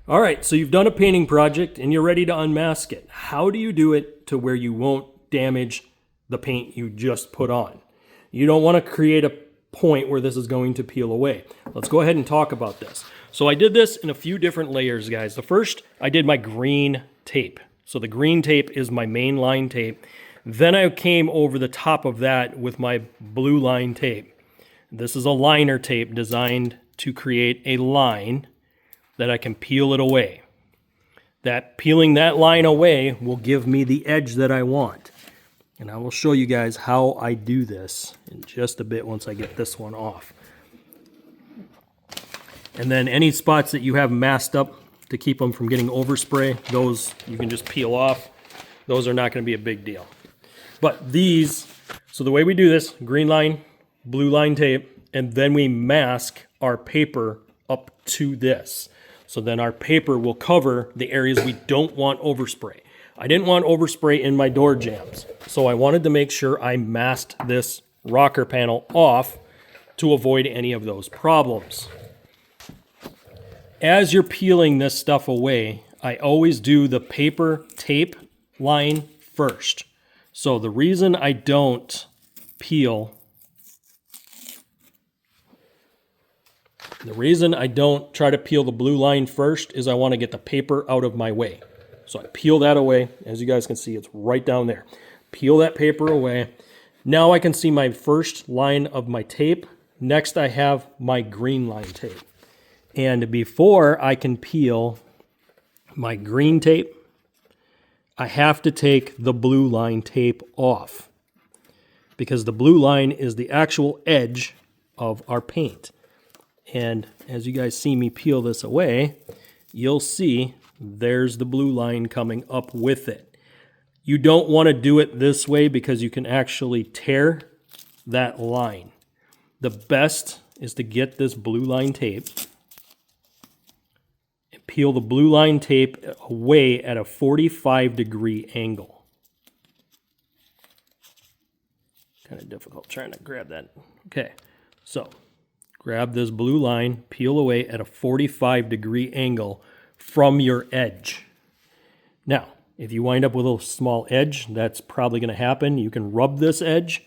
All right, so you've done a painting project and you're ready to unmask it. How do you do it to where you won't damage the paint you just put on? You don't want to create a point where this is going to peel away. Let's go ahead and talk about this. So I did this in a few different layers, guys. The first, I did my green tape. So the green tape is my main line tape. Then I came over the top of that with my blue line tape. This is a liner tape designed to create a line that I can peel it away. That peeling that line away will give me the edge that I want. And I will show you guys how I do this in just a bit once I get this one off. And then any spots that you have masked up to keep them from getting overspray, those you can just peel off. Those are not going to be a big deal. But these, so the way we do this, green line, blue line tape, and then we mask our paper up to this. So then our paper will cover the areas we don't want overspray. I didn't want overspray in my door jambs, so I wanted to make sure I masked this rocker panel off to avoid any of those problems. As you're peeling this stuff away, I always do the paper tape line first. So the reason I don't peel, the reason I don't try to peel the blue line first is I want to get the paper out of my way. So I peel that away. As you guys can see, it's right down there. Peel that paper away. Now I can see my first line of my tape. Next I have my green line tape. And before I can peel my green tape, I have to take the blue line tape off, because the blue line is the actual edge of our paint. And as you guys see me peel this away, you'll see there's the blue line coming up with it. You don't want to do it this way because you can actually tear that line. The best is to get this blue line tape and peel the blue line tape away at a 45-degree angle. Kind of difficult trying to grab that. Okay, so grab this blue line, peel away at a 45-degree angle from your edge. Now, if you wind up with a small edge, that's probably going to happen. You can rub this edge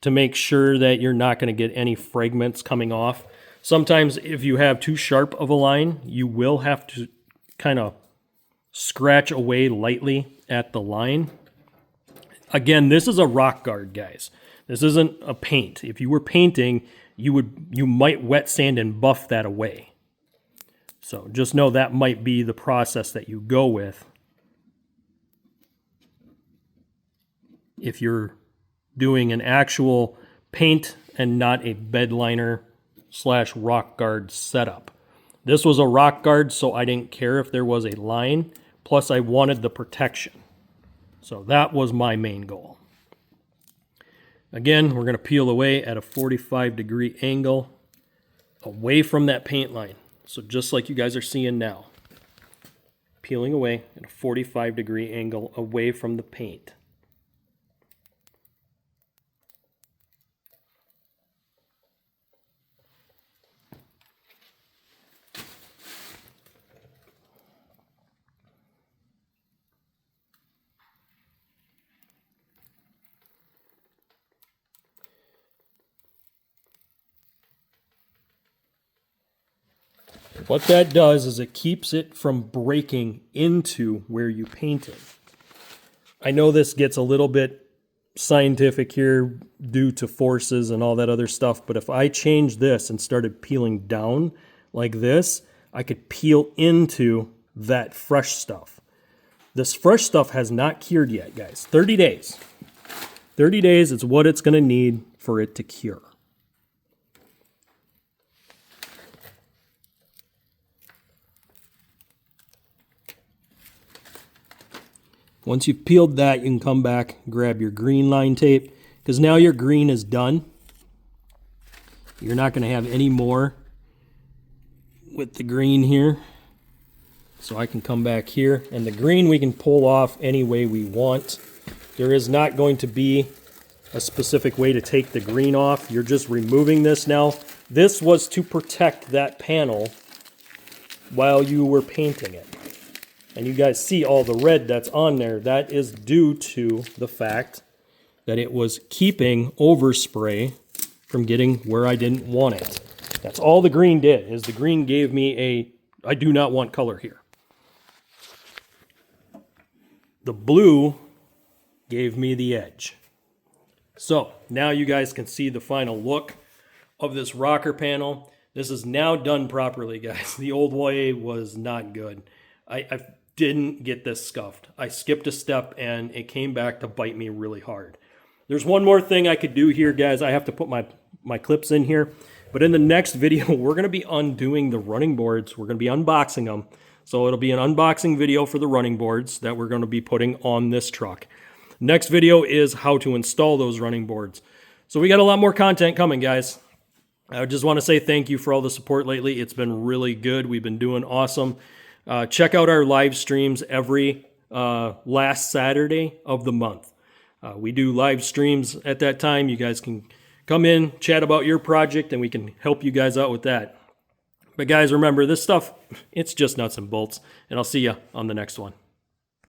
to make sure that you're not going to get any fragments coming off. Sometimes if you have too sharp of a line, you will have to kind of scratch away lightly at the line. Again, this is a rock guard, guys. This isn't a paint. If you were painting, you might wet sand and buff that away. So just know that might be the process that you go with if you're doing an actual paint and not a bed liner / rock guard setup. This was a rock guard, so I didn't care if there was a line. Plus I wanted the protection. So that was my main goal. Again, we're going to peel away at a 45-degree angle away from that paint line. So just like you guys are seeing now, peeling away at a 45-degree angle away from the paint. What that does is it keeps it from breaking into where you painted. I know this gets a little bit scientific here due to forces and all that other stuff, but if I change this and started peeling down like this, I could peel into that fresh stuff. This fresh stuff has not cured yet, guys. 30 days. 30 days is what it's going to need for it to cure. Once you've peeled that, you can come back, grab your green line tape, because now your green is done. You're not going to have any more with the green here. So I can come back here, and the green we can pull off any way we want. There is not going to be a specific way to take the green off. You're just removing this now. This was to protect that panel while you were painting it. And you guys see all the red that's on there. That is due to the fact that it was keeping overspray from getting where I didn't want it. That's all the green did, is the green gave me I do not want color here. The blue gave me the edge. So now you guys can see the final look of this rocker panel. This is now done properly, guys. The old way was not good. I didn't get this scuffed. I skipped a step and it came back to bite me really hard. There's one more thing I could do here, guys. I have to put my clips in here. But in the next video, we're going to be undoing the running boards. We're going to be unboxing them. So it'll be an unboxing video for the running boards that we're going to be putting on this truck. Next video is how to install those running boards. So we got a lot more content coming, guys. I just want to say thank you for all the support lately. It's been really good. We've been doing awesome. Check out our live streams every last Saturday of the month. We do live streams at that time. You guys can come in, chat about your project, and we can help you guys out with that. But guys, remember, this stuff, it's just nuts and bolts. And I'll see you on the next one.